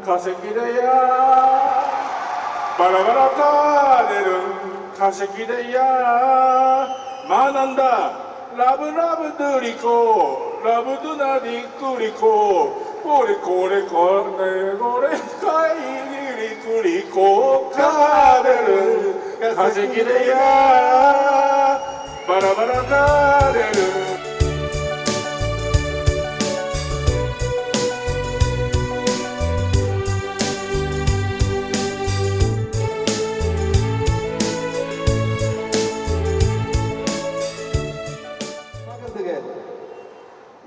化石だやバラバラか出る化石だや学んだラブラブドゥリコラブドゥナディクリコこれこれこれこれかいぎりくりこか出る化石だやバラバラか出る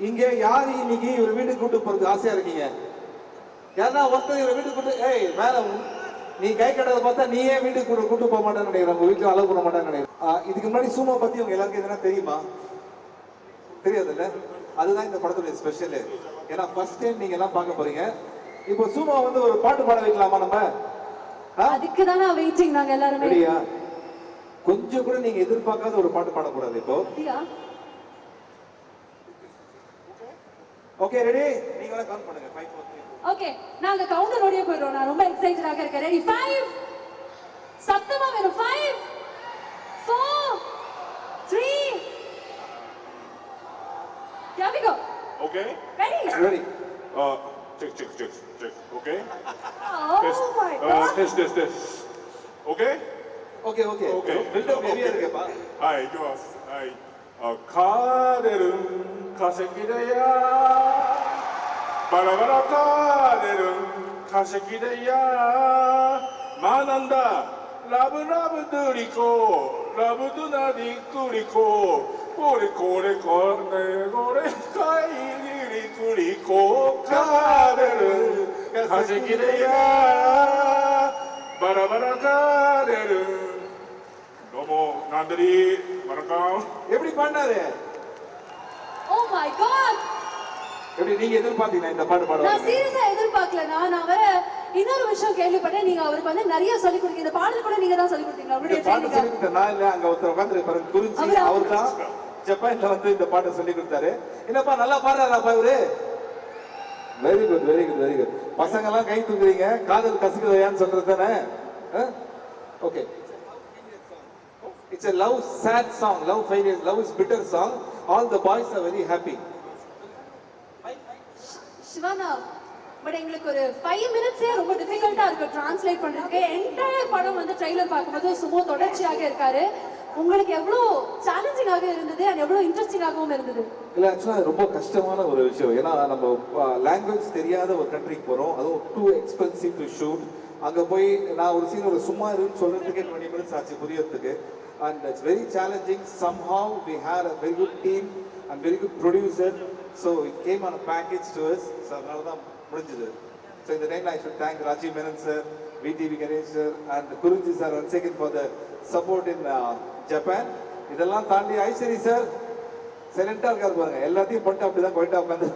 இங்க யாரு இன்னைக்கு இவர் வீட்டுக்கு கூட்டு போறதுக்கு ஆசையா இருக்கீங்க? யாரா ஒருத்தர் இவர் வீட்டுக்கு கூட்டு மேல நீ கை கட்டதை பார்த்தா நீயே வீட்டுக்கு கூட்டு போக மாட்டேன்னு நினைக்கிறேன். உங்க வீட்டுல அலோவ் பண்ண மாட்டேன்னு நினைக்கிறேன். இதுக்கு முன்னாடி சூமோ பத்தி உங்க எல்லாருக்கும் எதுனா தெரியுமா? தெரியாதுல்ல? அதுதான் இந்த படத்துடைய ஸ்பெஷல். ஏன்னா ஃபர்ஸ்ட் டைம் நீங்க எல்லாம் பார்க்க போறீங்க. இப்போ சூமோ வந்து ஒரு பாட்டு பாட வைக்கலாமா நம்ம? அதுக்கு தான வெயிட்டிங் நாங்க எல்லாரும். சரியா? கொஞ்சம் கூட நீங்க எதிர்பார்க்காத ஒரு பாட்டு பாடக்கூடாது இப்போ. Okay ready? நீங்களே கவுண்ட் பண்ணுங்க. 5 4 3. ஓகே நாங்க கவுண்டர் ஓடியே போறோம். நான் ரொம்ப எக்ஸைட்டடாக இருக்கேன். ரெடி 5 சத்தமா வேணும். 5 4 3 Here we go. Okay? Ready? Check. Okay? Oh my god. Test. Okay? Okay. Build up heavy இருக்கேப்பா. Hi, go off. Hi. か出る化石だやバラバラか出る化石だや学んだラブラブドゥリコラブドゥナディクリコこれこれこれこれかいぎりくりこか出る化石だやバラバラか出るどうもナンデリーவணக்கம் எப்படி பாடினாரு? Oh my god. எப்படி நீங்க எதிர்பார்த்தீங்களா இந்த பாட்டு பாடுவாங்க? நான் சீரியஸா எதிர்பார்க்கல. நான் வர இன்னொரு விஷயம் கேள்விப்பட்டேன். நீங்க அவருக்கு வந்து நிறைய சொல்லி கொடுத்தீங்க. இந்த பாடல் கூட நீங்க தான் சொல்லி கொடுத்தீங்க. அவருடைய பாட்டு சொல்லி கொடுத்தேன். நான் இல்ல, அங்க ஒருத்தர் உட்கார்ந்து பாருங்க குறிஞ்சி அவர் தான் ஜப்பான்ல வந்து இந்த பாட்டை சொல்லி கொடுத்தாரு. என்னப்பா நல்லா பாடுறாராப்பா இவரு? Very good. பசங்க எல்லாம் கை தூக்குறீங்க. காதல் கசக்குதையான்னு சொல்றது தானே? Okay. It's a love sad song, love failure, love is bitter song. All the boys are very happy. சிவானா, பட் எங்களுக்கு ஒரு 5 மினிட்ஸே ரொம்ப டிஃபிகல்ட்டா இருக்கு ட்ரான்ஸ்லேட் பண்றதுக்கு. என்டையர் படம் வந்து ட்ரைலர் பார்க்கும்போது சுமோ தொடர்ச்சியாக இருக்காரு. உங்களுக்கு எவ்வளவு சேலஞ்சிங்காக இருந்தது and எவ்வளவு இன்ட்ரெஸ்டிங்காகவும் இருந்தது? இல்ல ஆக்சுவலா ரொம்ப கஷ்டமான ஒரு விஷயம். ஏன்னா நம்ம லாங்குவேஜ் தெரியாத ஒரு கண்ட்ரிக்கு போறோம். அதுவும் டூ எக்ஸ்பென்சிவ் டு ஷூட். அங்க போய் நான் ஒரு சீன் ஒரு சும்மா இருக்குன்னு சொல்றதுக்கே 20 மினிட்ஸ் ஆச்சு புரியறதுக்கு. And it's very challenging. Somehow we had a very good team and very good producer, so it came on a package to us. So adhaladha mudinjadu. So in the name I should thank Rajiv Menon sir, VTV Ganesh sir and Kurunji sir once again for the support in Japan. இதெல்லாம் தாண்டி Ishari sir சைலண்டா இருக்காரு பாருங்க. எல்லாத்தையும் போட்டு அப்படிதான் போயிட்டு உட்கார்ந்து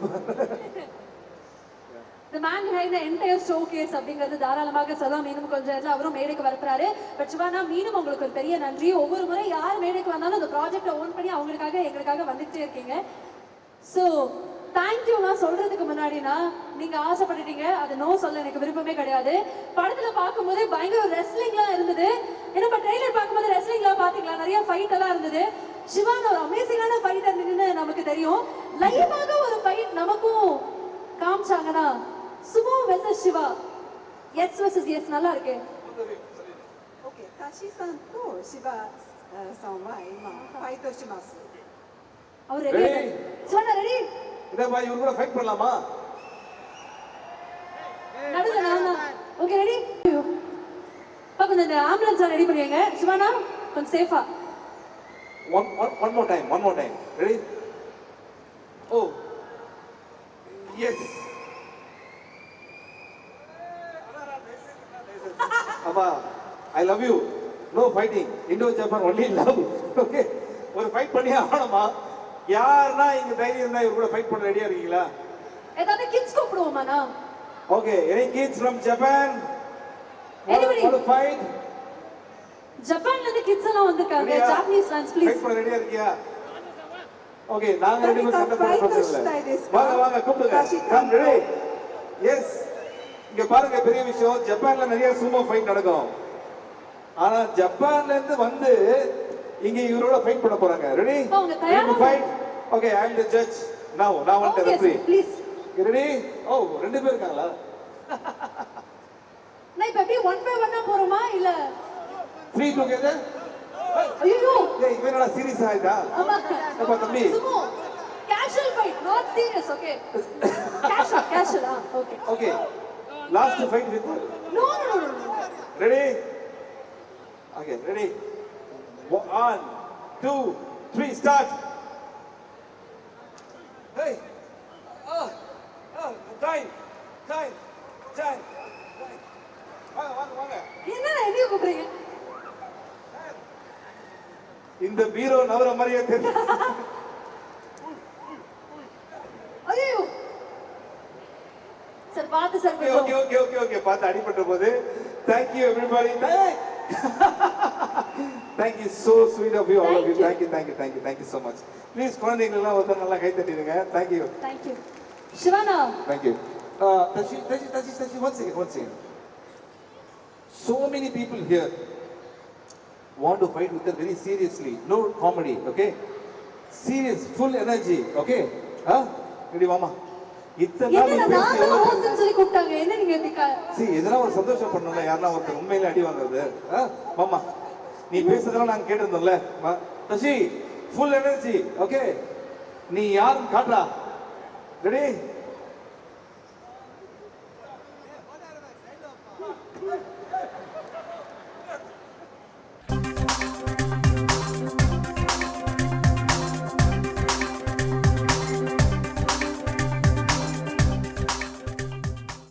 The man behind the entire showcase அப்படிங்கிறது தாராளமாக சொல்லலாம். மீண்டும் கொஞ்சம் நேரத்தில் அவரும் மேடைக்கு வரப்போறாரு. பட் சிவானா, மீண்டும் உங்களுக்கு ஒரு பெரிய நன்றி. ஒவ்வொரு முறை யார் மேடைக்கு வந்தாலும் அந்த ப்ராஜெக்டை ஓன் பண்ணி அவங்களுக்காக எங்களுக்காக வந்துகிட்டே இருக்கீங்க. ஸோ தேங்க்யூனா சொல்றதுக்கு முன்னாடினா நீங்க ஆசைப்பட்டுட்டீங்க, அது நோ சொல்ல எனக்கு விருப்பமே கிடையாது. படத்துல பார்க்கும்போது பயங்கர ரெஸ்லிங்லாம் இருந்தது. ஏன்னா ட்ரெய்லர் பார்க்கும்போது ரெஸ்லிங்லாம் பாத்தீங்களா? நிறைய ஃபைட் எல்லாம் இருந்தது. சிவானா ஒரு அமேசிங்கான ஃபைட்டர் நமக்கு தெரியும். லைவாக ஒரு ஃபைட் நமக்கும் காமிச்சாங்கன்னா sumo versus Shiva, S versus S நல்லா இருக்கு. ஓகே, தாஷி சான்とசிவா சான்は今ファイトします。அவர் ரெடி? சிவா ரெடி? இதே பாய் இவங்க கூட ஃபைட் பண்ணலாமா? நடுல நான். Okay ready? பாருங்க இந்த ஆம்புலன்ஸ் ரெடி பண்ணிங்க. சிவானா கொஞ்சம் சேஃபா. One more time. Ready? Oh. Yes. Amma, I love you. No fighting. Indo-Japan only love. Okay. ஒரு ஃபைட் பண்ணி ஆகணுமா? யாருன்னா இங்க தைரியம் இருந்தா இவங்க கூட ஃபைட் பண்ண ரெடியா இருக்கீங்களா? ஏதாவது கிட்ஸ் கூப்பிடுவோமாண்ணா? Okay, any kids from Japan? Anybody? Want to fight? ஜப்பான்ல இருந்து கிட்ஸ் எல்லாம் வந்திருக்காங்க. Japanese dance please. ஃபைட் பண்ண ரெடியா இருக்கியா? ஓகே, நாங்க ரெடி பண்ண சண்டை போட போறோம். வாங்க கூப்பிடுங்க. Come ready. எஸ். இங்க பாருங்க பெரிய விஷயம், ஜப்பான்ல நிறைய சூமோ ஃபைட் நடக்கும். ஆனா ஜப்பான்ல இருந்து வந்து இங்க இவரோட ஃபைட் பண்ண போறாங்க. ரெடி? அவங்க தயாரா fight. Okay, I am the judge. நான் வந்து Okay, ரெஃபரி. please. ரெடி? ஓ, ரெண்டு பேர் இருக்காங்களா? நான் இப்ப அப்படியே 1 by 1 போறோமா இல்ல 3 டுகெதர்? ஐயோ ஏய், இவன் என்னடா சீரியஸ் ஆயிட்டா? ஆமா அப்பா தம்பி. Sumo casual fight, not serious, okay? Casual, okay. Okay. Last fight with No, no, no, no. Ready? Okay, ready? 1 2 3 start. Hey. Time. வாங்க. என்னடா என்னைய கூப்பிடுறீங்க? இந்த பீரோ நவர மாதிரியே தெரியுது. ஐயோ சார் பாத்து சார் ஓகே பார்த்து அடிபட்ட போது. Thank you everybody. Thank you, so sweet of you, all of you. Thank you so much. Please குழந்தைகள் எல்லாம் ஒருத்தர் நல்லா கை தட்டிடுங்க. Thank you. Siwana. Thank you. Tashi, once again. So many people here want to fight with her very seriously. No comedy, okay? Serious, full energy, okay? Ready, mama? இத்தனை நாள் என்ன பேசி நான் எவ்வளவு ஹோஸ்ட்னு சொல்லி கூப்பிட்டாங்க. என்ன நீங்க இப்படி see எதனா ஒரு சந்தோஷம் பண்ணணும்ல, யாரனா ஒருத்தர் உண்மையில அடி வாங்குறது. மாமா நீ பேசுறதெல்லாம் நாங்க கேட்டிருந்தோம்ல. தஷி, full energy, okay? நீ யாருன்னு காட்டுறா. ரெடி?